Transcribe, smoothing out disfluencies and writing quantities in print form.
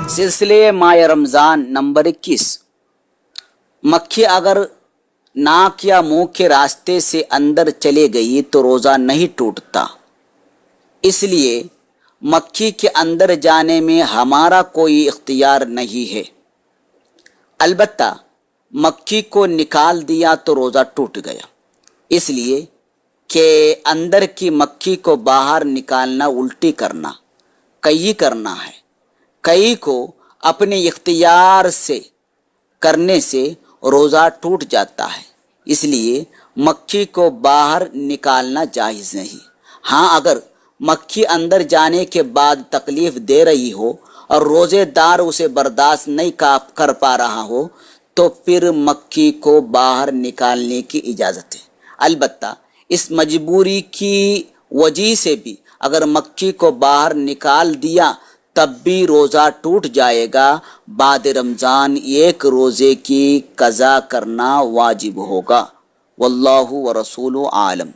سلسلے ماہ رمضان نمبر 21۔ مکھی اگر ناک یا منہ کے راستے سے اندر چلے گئی تو روزہ نہیں ٹوٹتا، اس لیے مکھی کے اندر جانے میں ہمارا کوئی اختیار نہیں ہے۔ البتہ مکھی کو نکال دیا تو روزہ ٹوٹ گیا، اس لیے کہ اندر کی مکھی کو باہر نکالنا الٹی کرنا، کئی کرنا ہے۔ کئی کو اپنے اختیار سے کرنے سے روزہ ٹوٹ جاتا ہے، اس لیے مکھی کو باہر نکالنا جائز نہیں۔ ہاں، اگر مکھی اندر جانے کے بعد تکلیف دے رہی ہو اور روزے دار اسے برداشت نہیں کر پا رہا ہو تو پھر مکھی کو باہر نکالنے کی اجازت ہے۔ البتہ اس مجبوری کی وجہ سے بھی اگر مکھی کو باہر نکال دیا تب بھی روزہ ٹوٹ جائے گا۔ بعد رمضان ایک روزے کی قضا کرنا واجب ہوگا۔ واللہ ورسولہ عالم۔